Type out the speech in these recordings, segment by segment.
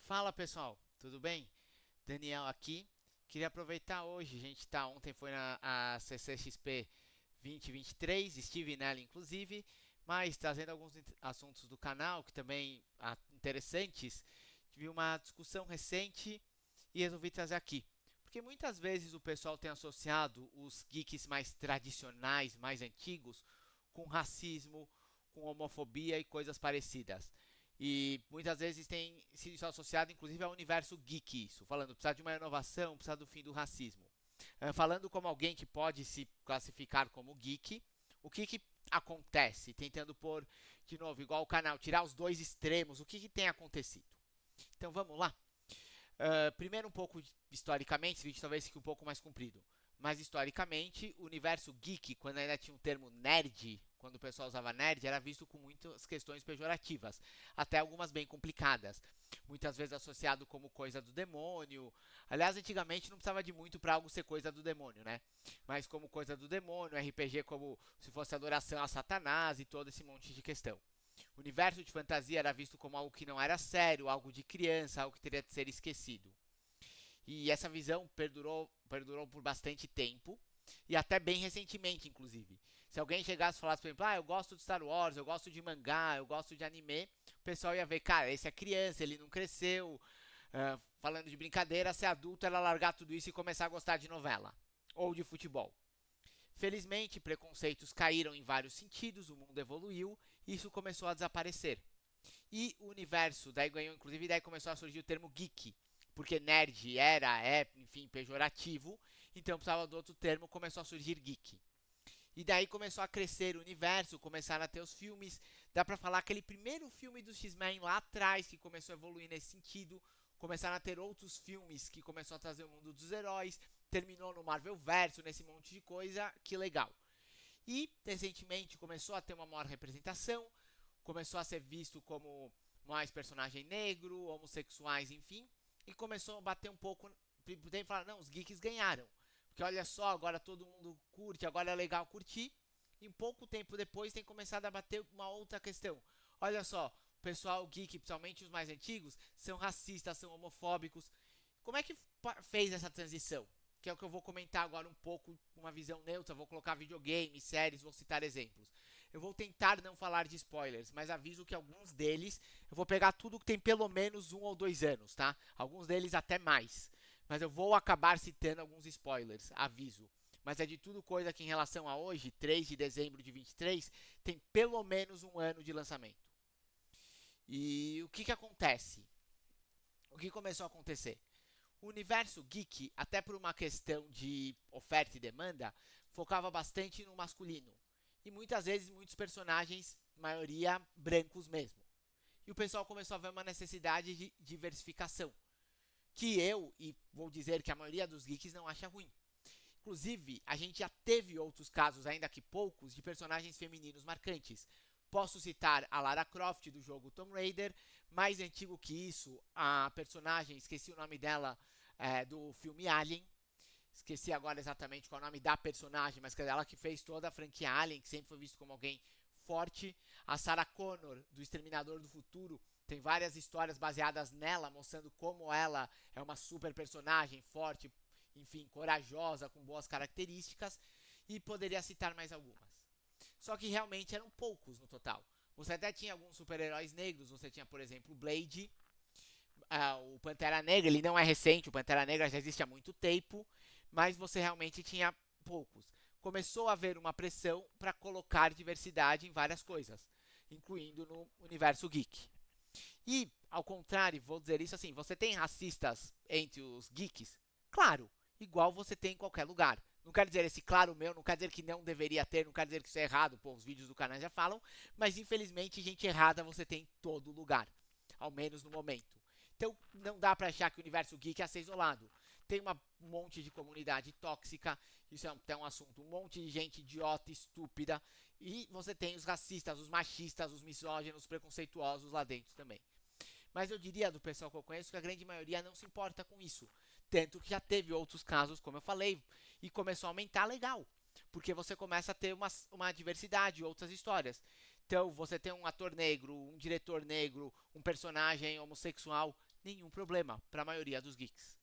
Fala pessoal, tudo bem? Daniel aqui. Queria aproveitar hoje, ontem foi na a CCXP 2023, estive nela inclusive, mas trazendo alguns assuntos do canal que também interessantes. Tive uma discussão recente e resolvi trazer aqui. Porque muitas vezes o pessoal tem associado os geeks mais tradicionais, mais antigos, com racismo, com homofobia e coisas parecidas. E muitas vezes tem sido associado, inclusive, ao universo geek, isso. Falando, precisa de uma inovação, precisa do fim do racismo. Falando como alguém que pode se classificar como geek, o que acontece? Tentando pôr, de novo, igual o canal, tirar os dois extremos, o que tem acontecido? Então vamos lá. Primeiro um pouco historicamente, esse vídeo talvez fique um pouco mais comprido. Mas historicamente, o universo geek, quando ainda tinha o termo nerd, quando o pessoal usava nerd, era visto com muitas questões pejorativas, até algumas bem complicadas. Muitas vezes associado como coisa do demônio. Aliás, antigamente não precisava de muito para algo ser coisa do demônio, né? Mas como coisa do demônio, RPG como se fosse adoração a Satanás e todo esse monte de questão. O universo de fantasia era visto como algo que não era sério, algo de criança, algo que teria de ser esquecido. E essa visão perdurou por bastante tempo, e até bem recentemente, inclusive. Se alguém chegasse e falasse, por exemplo, eu gosto de Star Wars, eu gosto de mangá, eu gosto de anime, o pessoal ia ver, cara, esse é criança, ele não cresceu. Falando de brincadeira, ser adulto era largar tudo isso e começar a gostar de novela ou de futebol. Felizmente, preconceitos caíram em vários sentidos, o mundo evoluiu e isso começou a desaparecer. E o universo, daí ganhou, inclusive, daí começou a surgir o termo geek, porque nerd enfim, pejorativo, então precisava do outro termo, começou a surgir geek. E daí começou a crescer o universo, começaram a ter os filmes. Dá pra falar aquele primeiro filme do X-Men lá atrás que começou a evoluir nesse sentido. Começaram a ter outros filmes que começou a trazer o mundo dos heróis. Terminou no Marvel Verso, nesse monte de coisa. Que legal. E recentemente começou a ter uma maior representação. Começou a ser visto como mais personagem negro, homossexuais, enfim. E começou a bater um pouco. Tem que falar, não, os geeks ganharam. Porque olha só, agora todo mundo curte, agora é legal curtir. E um pouco tempo depois tem começado a bater uma outra questão. Olha só, o pessoal geek, principalmente os mais antigos, são racistas, são homofóbicos. Como é que fez essa transição? Que é o que eu vou comentar agora um pouco, com uma visão neutra. Vou colocar videogames, séries, vou citar exemplos. Eu vou tentar não falar de spoilers, mas aviso que alguns deles eu vou pegar tudo que tem pelo menos 1 ou 2 anos, tá? Alguns deles até mais. Mas eu vou acabar citando alguns spoilers, aviso. Mas é de tudo coisa que em relação a hoje, 3 de dezembro de 23, tem pelo menos 1 ano de lançamento. E o que acontece? O que começou a acontecer? O universo geek, até por uma questão de oferta e demanda, focava bastante no masculino. E muitas vezes muitos personagens, maioria brancos mesmo. E o pessoal começou a ver uma necessidade de diversificação. Que eu, e vou dizer que a maioria dos geeks não acha ruim. Inclusive, a gente já teve outros casos, ainda que poucos, de personagens femininos marcantes. Posso citar a Lara Croft do jogo Tomb Raider, mais antigo que isso, a personagem, esqueci o nome dela, do filme Alien. Esqueci agora exatamente qual é o nome da personagem, mas ela que fez toda a franquia Alien, que sempre foi visto como alguém forte. A Sarah Connor, do Exterminador do Futuro, tem várias histórias baseadas nela, mostrando como ela é uma super personagem, forte, enfim, corajosa, com boas características. E poderia citar mais algumas. Só que realmente eram poucos no total. Você até tinha alguns super-heróis negros, você tinha, por exemplo, o Blade, o Pantera Negra, ele não é recente, o Pantera Negra já existe há muito tempo, mas você realmente tinha poucos. Começou a haver uma pressão para colocar diversidade em várias coisas, incluindo no universo geek. E, ao contrário, vou dizer isso assim: você tem racistas entre os geeks? Claro, igual você tem em qualquer lugar. Não quero dizer esse claro meu, não quer dizer que não deveria ter, não quer dizer que isso é errado, pô, os vídeos do canal já falam, mas infelizmente gente errada você tem em todo lugar, ao menos no momento. Então não dá pra achar que o universo geek é ser isolado. Tem um monte de comunidade tóxica, isso é até um assunto, um monte de gente idiota, estúpida, e você tem os racistas, os machistas, os misóginos, os preconceituosos lá dentro também. Mas eu diria do pessoal que eu conheço que a grande maioria não se importa com isso. Tanto que já teve outros casos, como eu falei, e começou a aumentar legal. Porque você começa a ter uma diversidade, outras histórias. Então, você tem um ator negro, um diretor negro, um personagem homossexual. Nenhum problema para a maioria dos geeks.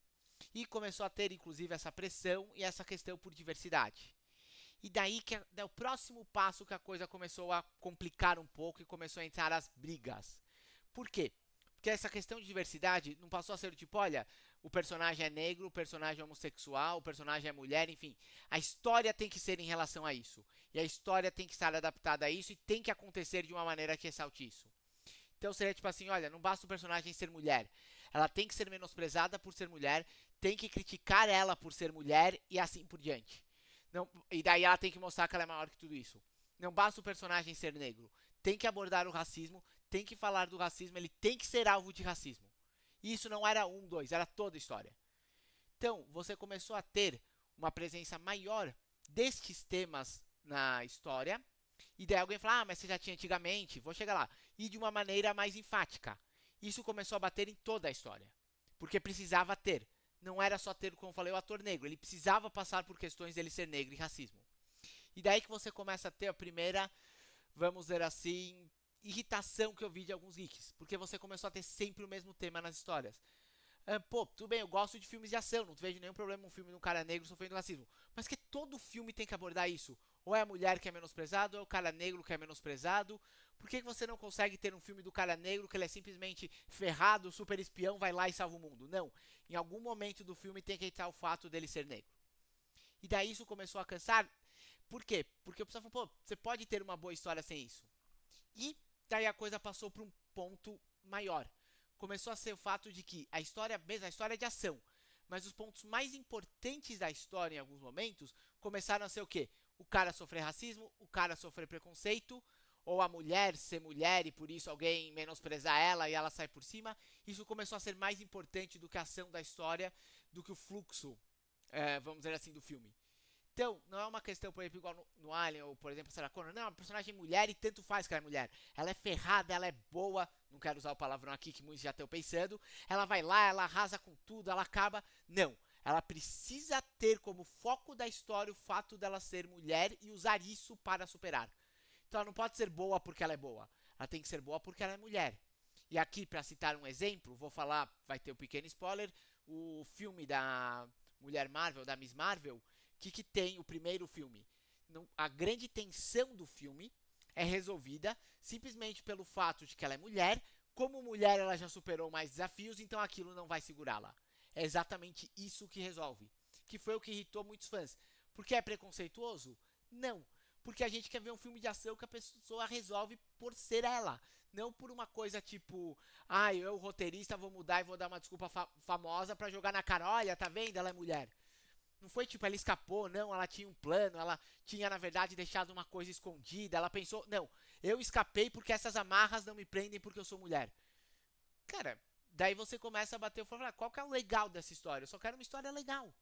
E começou a ter, inclusive, essa pressão e essa questão por diversidade. E daí que é o próximo passo que a coisa começou a complicar um pouco e começou a entrar as brigas. Por quê? Porque essa questão de diversidade não passou a ser tipo, olha, o personagem é negro, o personagem é homossexual, o personagem é mulher, enfim. A história tem que ser em relação a isso. E a história tem que estar adaptada a isso e tem que acontecer de uma maneira que ressalte isso. Então seria tipo assim, olha, não basta o personagem ser mulher. Ela tem que ser menosprezada por ser mulher, tem que criticar ela por ser mulher e assim por diante. Não, e daí ela tem que mostrar que ela é maior que tudo isso. Não basta o personagem ser negro. Tem que abordar o racismo, tem que falar do racismo, ele tem que ser alvo de racismo. E isso não era um, dois, era toda a história. Então, você começou a ter uma presença maior destes temas na história. E daí alguém fala, mas você já tinha antigamente, vou chegar lá. E de uma maneira mais enfática. Isso começou a bater em toda a história. Porque precisava ter. Não era só ter, como eu falei, o ator negro. Ele precisava passar por questões dele ser negro e racismo. E daí que você começa a ter a primeira, vamos dizer assim, irritação que eu vi de alguns geeks. Porque você começou a ter sempre o mesmo tema nas histórias. Pô, tudo bem, eu gosto de filmes de ação, não vejo nenhum problema um filme de um cara negro sofrendo racismo. Mas que todo filme tem que abordar isso. Ou é a mulher que é menosprezada, ou é o cara negro que é menosprezado. Por que você não consegue ter um filme do cara negro que ele é simplesmente ferrado, super espião, vai lá e salva o mundo? Não. Em algum momento do filme tem que entrar o fato dele ser negro. E daí isso começou a cansar. Por quê? Porque o pessoal falou, pô, você pode ter uma boa história sem isso. E daí a coisa passou para um ponto maior. Começou a ser o fato de que a história, mesmo a história é de ação, mas os pontos mais importantes da história em alguns momentos começaram a ser o quê? O cara sofrer racismo, o cara sofrer preconceito, ou a mulher ser mulher e por isso alguém menosprezar ela e ela sai por cima. Isso começou a ser mais importante do que a ação da história, do que o fluxo, vamos dizer assim, do filme. Então, não é uma questão, por exemplo, igual no Alien, ou por exemplo, Sarah Connor. Não, é uma personagem mulher e tanto faz que ela é mulher. Ela é ferrada, ela é boa. Não quero usar o palavrão aqui que muitos já estão pensando. Ela vai lá, ela arrasa com tudo, ela acaba. Não. Ela precisa ter como foco da história o fato dela ser mulher e usar isso para superar. Então ela não pode ser boa porque ela é boa. Ela tem que ser boa porque ela é mulher. E aqui, para citar um exemplo, vou falar, vai ter um pequeno spoiler, o filme da Mulher Marvel, da Miss Marvel, que tem o primeiro filme? Não, a grande tensão do filme é resolvida simplesmente pelo fato de que ela é mulher. Como mulher, ela já superou mais desafios, então aquilo não vai segurá-la. É exatamente isso que resolve. Que foi o que irritou muitos fãs. Porque é preconceituoso? Não. Porque a gente quer ver um filme de ação que a pessoa resolve por ser ela. Não por uma coisa tipo, eu, roteirista, vou mudar e vou dar uma desculpa famosa pra jogar na cara. Olha, tá vendo? Ela é mulher. Não foi tipo, ela escapou, não, ela tinha um plano, ela tinha, na verdade, deixado uma coisa escondida, ela pensou, não, eu escapei porque essas amarras não me prendem porque eu sou mulher. Cara, daí você começa a bater o falo, qual que é o legal dessa história? Eu só quero uma história legal.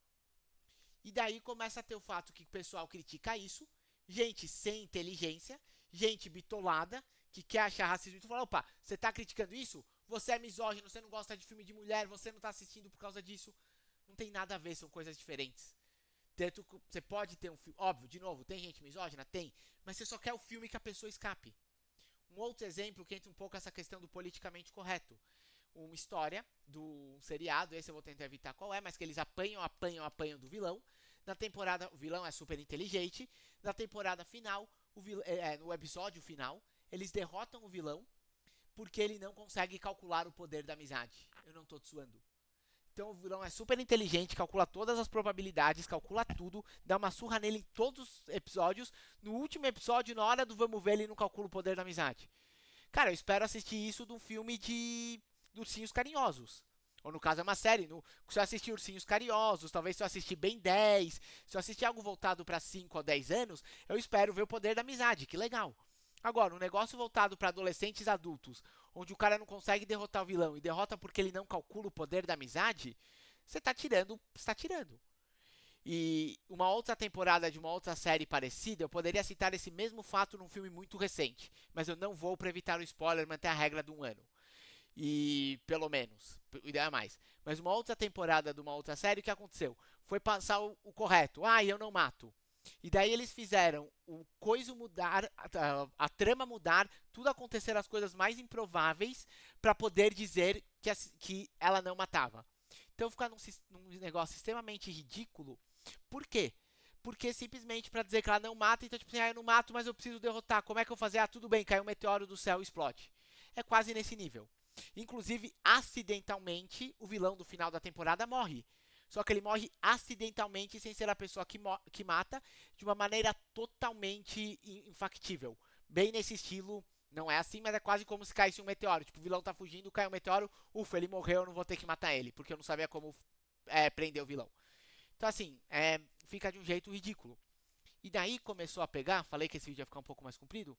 E daí começa a ter o fato que o pessoal critica isso, gente sem inteligência, gente bitolada, que quer achar racismo, e tu fala, opa, você tá criticando isso? Você é misógino, você não gosta de filme de mulher, você não tá assistindo por causa disso. Não tem nada a ver, são coisas diferentes. Tanto que você pode ter um filme. Óbvio, de novo, tem gente misógina? Tem. Mas você só quer o filme que a pessoa escape. Um outro exemplo que entra um pouco essa questão do politicamente correto. Uma história do seriado, esse eu vou tentar evitar qual é, mas que eles apanham do vilão. Na temporada, o vilão é super inteligente. Na temporada final, no episódio final, eles derrotam o vilão porque ele não consegue calcular o poder da amizade. Eu não tô te suando. Então o vilão é super inteligente, calcula todas as probabilidades, calcula tudo, dá uma surra nele em todos os episódios. No último episódio, na hora do vamos ver, ele não calcula o poder da amizade. Cara, eu espero assistir isso de um filme de Ursinhos Carinhosos. Ou no caso é uma série. Se eu assistir Ursinhos Carinhosos, talvez se eu assistir Ben 10, se eu assistir algo voltado para 5 ou 10 anos, eu espero ver o poder da amizade, que legal. Agora, um negócio voltado para adolescentes adultos, onde o cara não consegue derrotar o vilão e derrota porque ele não calcula o poder da amizade, você tá tirando, está tirando. E uma outra temporada de uma outra série parecida, eu poderia citar esse mesmo fato num filme muito recente, mas eu não vou para evitar o spoiler, manter a regra de um ano. E pelo menos, o ideal é mais. Mas uma outra temporada de uma outra série, o que aconteceu? Foi passar o correto. Eu não mato. E daí eles fizeram o coisa mudar, a trama mudar, tudo acontecer as coisas mais improváveis para poder dizer que ela não matava. Então fica num negócio extremamente ridículo. Por quê? Porque simplesmente para dizer que ela não mata, então tipo assim, eu não mato, mas eu preciso derrotar. Como é que eu vou fazer? Ah, tudo bem, caiu um meteoro do céu e explode. É quase nesse nível. Inclusive, acidentalmente, o vilão do final da temporada morre. Só que ele morre acidentalmente, sem ser a pessoa que mata, de uma maneira totalmente infactível. Bem nesse estilo, não é assim, mas é quase como se caísse um meteoro. Tipo, o vilão tá fugindo, cai um meteoro, ufa, ele morreu, eu não vou ter que matar ele, porque eu não sabia como prender o vilão. Então, assim, fica de um jeito ridículo. E daí começou a pegar, falei que esse vídeo ia ficar um pouco mais comprido,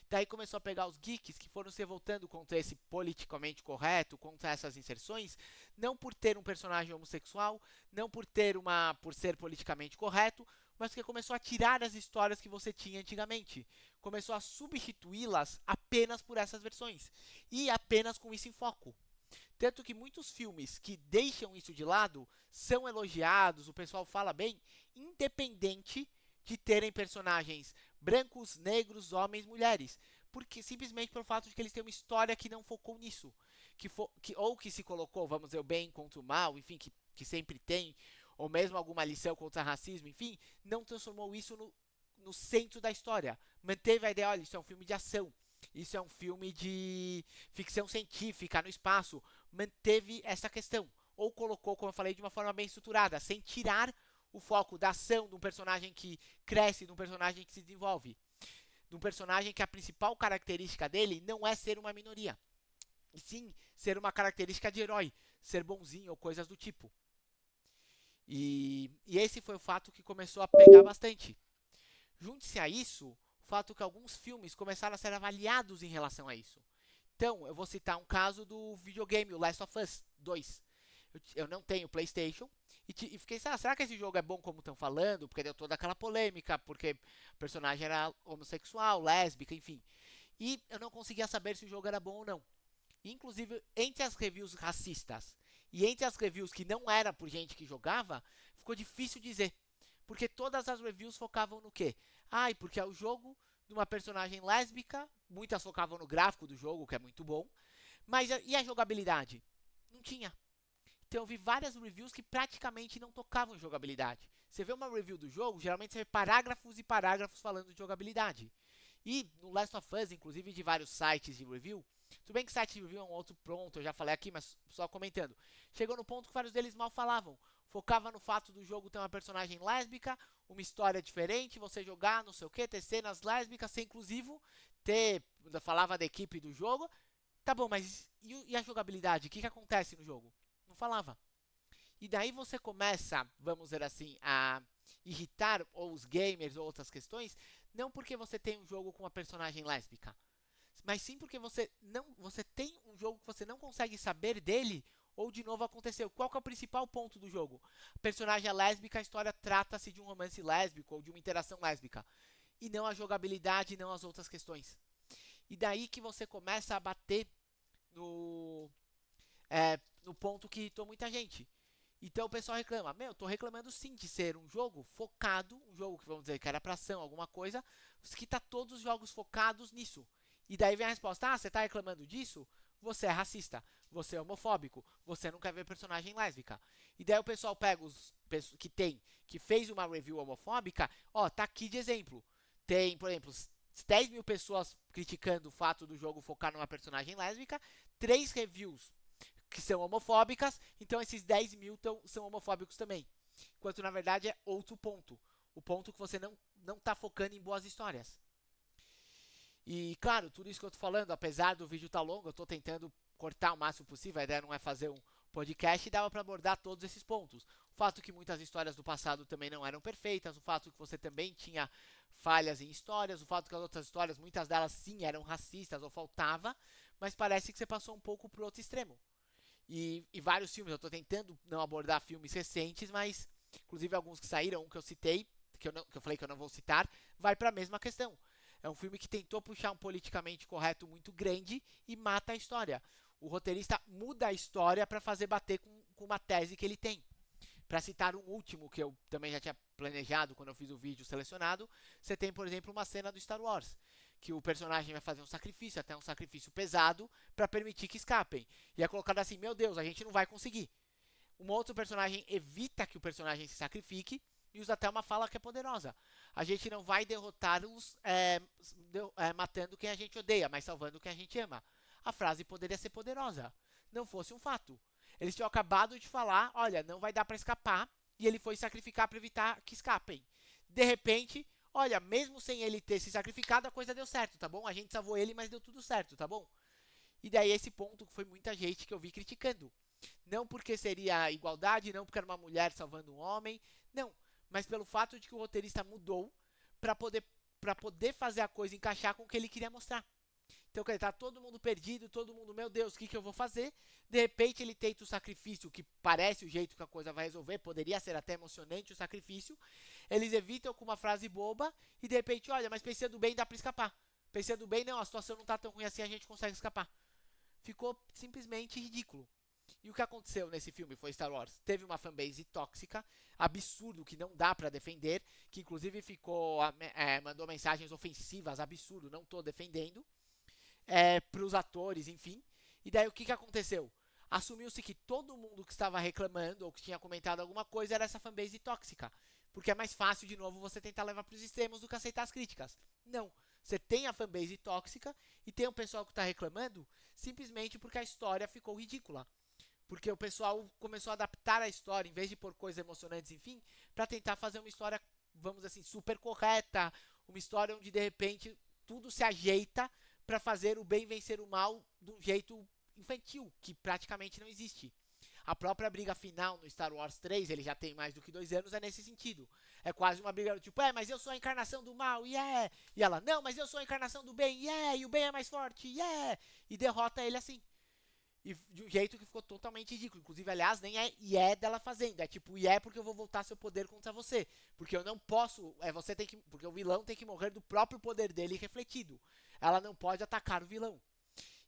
daí começou a pegar os geeks que foram se revoltando contra esse politicamente correto, contra essas inserções, não por ter um personagem homossexual, não por ser politicamente correto, mas porque começou a tirar as histórias que você tinha antigamente. Começou a substituí-las apenas por essas versões. E apenas com isso em foco. Tanto que muitos filmes que deixam isso de lado são elogiados, o pessoal fala bem, independente de terem personagens brancos, negros, homens, mulheres. Porque simplesmente pelo fato de que eles têm uma história que não focou nisso. Ou que se colocou, vamos dizer, o bem contra o mal, enfim, que sempre tem, ou mesmo alguma lição contra racismo, enfim, não transformou isso no centro da história. Manteve a ideia, olha, isso é um filme de ação. Isso é um filme de ficção científica no espaço. Manteve essa questão. Ou colocou, como eu falei, de uma forma bem estruturada, sem tirar o foco da ação de um personagem que cresce, de um personagem que se desenvolve. De um personagem que a principal característica dele não é ser uma minoria. E sim ser uma característica de herói. Ser bonzinho ou coisas do tipo. E esse foi o fato que começou a pegar bastante. Junte-se a isso o fato que alguns filmes começaram a ser avaliados em relação a isso. Então, eu vou citar um caso do videogame, o Last of Us 2. Eu não tenho PlayStation e fiquei, será que esse jogo é bom como estão falando? Porque deu toda aquela polêmica, porque o personagem era homossexual, lésbica, enfim. E eu não conseguia saber se o jogo era bom ou não. Inclusive, entre as reviews racistas e entre as reviews que não era por gente que jogava, ficou difícil dizer. Porque todas as reviews focavam no quê? Porque é o jogo de uma personagem lésbica, muitas focavam no gráfico do jogo, que é muito bom, mas e a jogabilidade? Não tinha. Então eu vi várias reviews que praticamente não tocavam em jogabilidade. Você vê uma review do jogo, geralmente você vê parágrafos e parágrafos falando de jogabilidade. E no Last of Us, inclusive de vários sites de review, tudo bem que site de review é um outro pronto, eu já falei aqui, mas só comentando. Chegou no ponto que vários deles mal falavam. Focava no fato do jogo ter uma personagem lésbica, uma história diferente, você jogar, não sei o que, ter cenas lésbicas, ser inclusivo, falava da equipe do jogo. Tá bom, mas e a jogabilidade? O que acontece no jogo? Não falava. E daí você começa, vamos dizer assim, a irritar ou os gamers ou outras questões, não porque você tem um jogo com uma personagem lésbica, mas sim porque você tem um jogo que você não consegue saber dele ou de novo aconteceu. Qual que é o principal ponto do jogo? A personagem é lésbica, a história trata-se de um romance lésbico ou de uma interação lésbica, e não a jogabilidade, não as outras questões. E daí que você começa a bater no, no ponto que irritou muita gente. Então o pessoal reclama, eu tô reclamando sim de ser um jogo focado, um jogo que vamos dizer que era pra ação, alguma coisa, que tá todos os jogos focados nisso. E daí vem a resposta, você tá reclamando disso? Você é racista, você é homofóbico, você não quer ver personagem lésbica. E daí o pessoal pega os que fez uma review homofóbica, tá aqui de exemplo. Tem, por exemplo, 10 mil pessoas criticando o fato do jogo focar numa personagem lésbica, 3 reviews que são homofóbicas, então esses 10 mil são homofóbicos também. Enquanto na verdade é outro ponto. O ponto que você não tá focando em boas histórias. E claro, tudo isso que eu tô falando, apesar do vídeo estar longo, eu tô tentando cortar o máximo possível, a ideia não é fazer um podcast e dava para abordar todos esses pontos. O fato que muitas histórias do passado também não eram perfeitas, o fato que você também tinha falhas em histórias, o fato que as outras histórias, muitas delas sim eram racistas ou faltava, mas parece que você passou um pouco pro outro extremo. E vários filmes, eu tô tentando não abordar filmes recentes, mas inclusive alguns que saíram, um que eu citei, que eu falei que eu não vou citar, vai para a mesma questão. É um filme que tentou puxar um politicamente correto muito grande e mata a história. O roteirista muda a história para fazer bater com uma tese que ele tem. Para citar um último que eu também já tinha planejado quando eu fiz o vídeo selecionado, você tem, por exemplo, uma cena do Star Wars, que o personagem vai fazer um sacrifício, até um sacrifício pesado, para permitir que escapem. E é colocado assim, meu Deus, a gente não vai conseguir. Um outro personagem evita que o personagem se sacrifique e usa até uma fala que é poderosa. A gente não vai derrotá-los matando quem a gente odeia, mas salvando quem a gente ama. A frase poderia ser poderosa, não fosse um fato. Eles tinham acabado de falar, olha, não vai dar para escapar, e ele foi sacrificar para evitar que escapem. De repente, olha, mesmo sem ele ter se sacrificado, a coisa deu certo, tá bom? A gente salvou ele, mas deu tudo certo, tá bom? E daí esse ponto foi muita gente que eu vi criticando. Não porque seria igualdade, não porque era uma mulher salvando um homem, não. Mas pelo fato de que o roteirista mudou para poder fazer a coisa encaixar com o que ele queria mostrar. Então, quer dizer, tá todo mundo perdido, todo mundo, meu Deus, o que eu vou fazer? De repente ele tenta o sacrifício, que parece o jeito que a coisa vai resolver, poderia ser até emocionante o sacrifício. Eles evitam com uma frase boba e de repente, olha, mas pensando bem dá pra escapar. Pensando bem, não, a situação não tá tão ruim assim, a gente consegue escapar. Ficou simplesmente ridículo. E o que aconteceu nesse filme foi Star Wars. Teve uma fanbase tóxica, absurdo, que não dá pra defender, que inclusive mandou mensagens ofensivas, absurdo, não tô defendendo, pros atores, enfim. E daí o que aconteceu? Assumiu-se que todo mundo que estava reclamando ou que tinha comentado alguma coisa era essa fanbase tóxica. Porque é mais fácil, de novo, você tentar levar pros extremos do que aceitar as críticas. Não. Você tem a fanbase tóxica e tem o pessoal que está reclamando simplesmente porque a história ficou ridícula. Porque o pessoal começou a adaptar a história, em vez de pôr coisas emocionantes, enfim, para tentar fazer uma história, vamos dizer assim, super correta. Uma história onde, de repente, tudo se ajeita para fazer o bem vencer o mal de um jeito infantil, que praticamente não existe. A própria briga final no Star Wars 3, ele já tem mais do que 2 anos, é nesse sentido. É quase uma briga do tipo, mas eu sou a encarnação do mal, yeah! E ela, não, mas eu sou a encarnação do bem, yeah! E o bem é mais forte, yeah! E derrota ele assim. E de um jeito que ficou totalmente ridículo. Inclusive, aliás, nem é yeah dela fazendo. É tipo, yeah porque eu vou voltar seu poder contra você. Porque eu não posso. Você tem que. Porque o vilão tem que morrer do próprio poder dele refletido. Ela não pode atacar o vilão.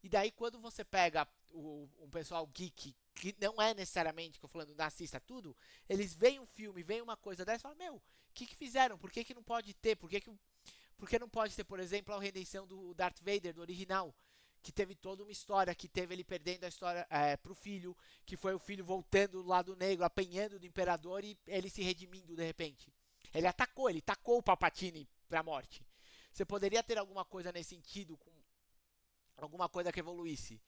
E daí, quando você pega um pessoal geek, que não é necessariamente, que eu falando, nazista, tudo, eles veem um filme, veem uma coisa dessa e falam, meu, o que fizeram? Por que não pode ter? Por que não pode ter, por exemplo, a redenção do Darth Vader, do original? Que teve toda uma história, que teve ele perdendo a história pro filho, que foi o filho voltando do lado negro, apanhando do imperador e ele se redimindo de repente. Ele tacou o Palpatine pra morte. Você poderia ter alguma coisa nesse sentido, com alguma coisa que evoluísse.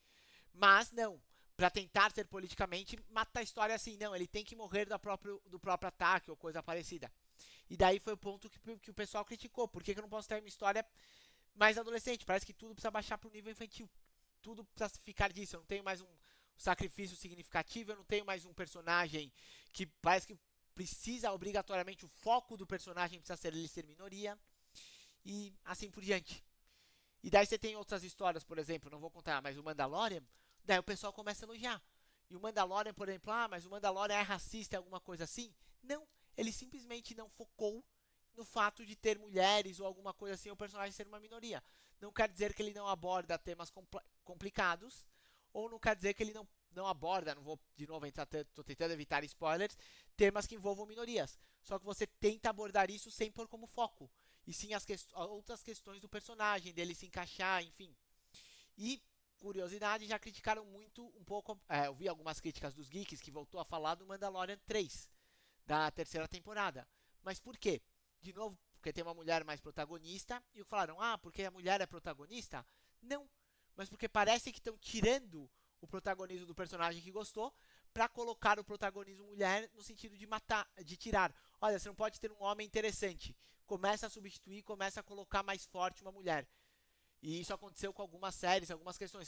Mas não. Pra tentar ser politicamente, mata a história assim. Não, ele tem que morrer do próprio ataque ou coisa parecida. E daí foi o ponto que o pessoal criticou. Por que eu não posso ter uma história mais adolescente? Parece que tudo precisa baixar pro nível infantil. Tudo precisa ficar disso. Eu não tenho mais um sacrifício significativo. Eu não tenho mais um personagem que parece que precisa obrigatoriamente. O foco do personagem precisa ser ele ser minoria. E assim por diante. E daí você tem outras histórias, por exemplo, não vou contar, mas o Mandalorian, daí o pessoal começa a elogiar. E o Mandalorian, por exemplo, mas o Mandalorian é racista, é alguma coisa assim? Não, ele simplesmente não focou no fato de ter mulheres ou alguma coisa assim, o personagem ser uma minoria. Não quer dizer que ele não aborda temas complicados, ou não quer dizer que ele não aborda, não vou de novo entrar, tô tentando evitar spoilers, temas que envolvam minorias. Só que você tenta abordar isso sem pôr como foco. E sim as outras questões do personagem, dele se encaixar, enfim. E, curiosidade, já criticaram muito, um pouco, eu vi algumas críticas dos geeks que voltou a falar do Mandalorian 3, da terceira temporada. Mas por quê? De novo, porque tem uma mulher mais protagonista, e falaram, porque a mulher é protagonista? Não, mas porque parece que estão tirando o protagonismo do personagem que gostou para colocar o protagonismo mulher no sentido de matar, de tirar. Olha, você não pode ter um homem interessante. Começa a substituir, começa a colocar mais forte uma mulher. E isso aconteceu com algumas séries, algumas questões.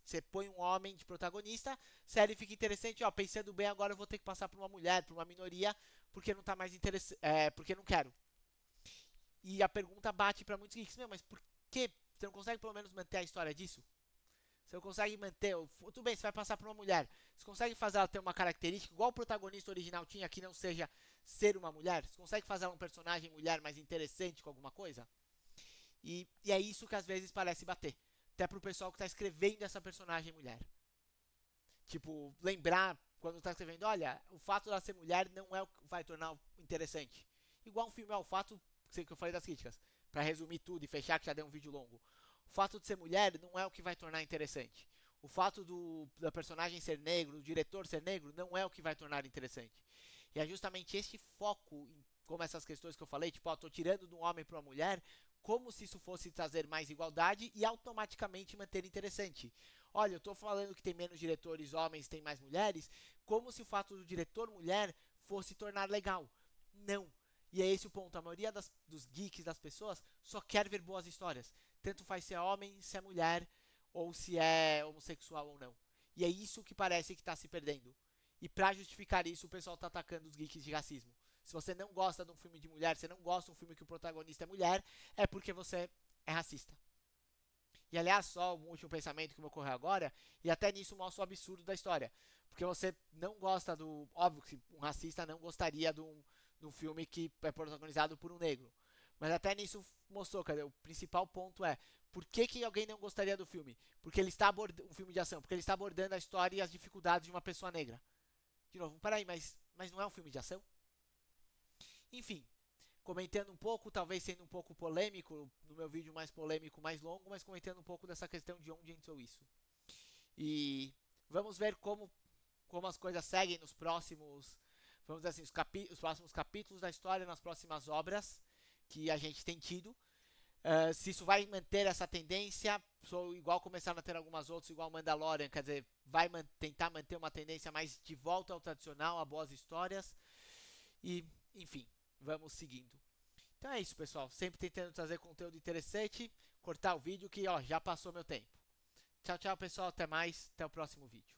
Você põe um homem de protagonista, série fica interessante, pensando bem, agora eu vou ter que passar por uma mulher, por uma minoria, porque não tá mais interessante, porque não quero. E a pergunta bate para muitos geeks, mas por que você não consegue pelo menos manter a história disso? Você não consegue manter, tudo bem, você vai passar por uma mulher, você consegue fazer ela ter uma característica igual o protagonista original tinha, que não seja ser uma mulher? Você consegue fazer ela um personagem mulher mais interessante com alguma coisa? E é isso que às vezes parece bater. Até pro pessoal que tá escrevendo essa personagem mulher. Tipo, lembrar quando tá escrevendo, olha, o fato dela ser mulher não é o que vai tornar interessante. Igual um filme, o fato que eu falei das críticas. para resumir tudo e fechar que já deu um vídeo longo. O fato de ser mulher não é o que vai tornar interessante. O fato da personagem ser negro, do diretor ser negro, não é o que vai tornar interessante. E é justamente esse foco, como essas questões que eu falei, tipo, ó, tô tirando de um homem para uma mulher, como se isso fosse trazer mais igualdade e automaticamente manter interessante. Olha, eu tô falando que tem menos diretores homens, tem mais mulheres, como se o fato do diretor mulher fosse tornar legal. Não. E é esse o ponto. A maioria dos geeks, das pessoas, só quer ver boas histórias. Tanto faz se é homem, se é mulher, ou se é homossexual ou não. E é isso que parece que está se perdendo. E para justificar isso, o pessoal está atacando os geeks de racismo. Se você não gosta de um filme de mulher, você não gosta de um filme que o protagonista é mulher, é porque você é racista. E aliás, só um último pensamento que me ocorreu agora, e até nisso mostra o absurdo da história. Porque você não gosta do. Óbvio que um racista não gostaria de um filme que é protagonizado por um negro. Mas até nisso mostrou, cara, o principal ponto é por que alguém não gostaria do filme? Porque ele está abordando um filme de ação, porque ele está abordando a história e as dificuldades de uma pessoa negra. De novo, peraí, mas não é um filme de ação? Enfim, comentando um pouco, talvez sendo um pouco polêmico, no meu vídeo mais polêmico, mais longo, mas comentando um pouco dessa questão de onde entrou isso. E vamos ver como as coisas seguem nos próximos, vamos dizer assim, os próximos capítulos da história, nas próximas obras que a gente tem tido. Se isso vai manter essa tendência, igual começaram a ter algumas outras, igual Mandalorian, quer dizer, vai tentar manter uma tendência mais de volta ao tradicional, a boas histórias. E, enfim, vamos seguindo. Então é isso, pessoal. Sempre tentando trazer conteúdo interessante, cortar o vídeo que ó, já passou meu tempo. Tchau, tchau, pessoal. Até mais. Até o próximo vídeo.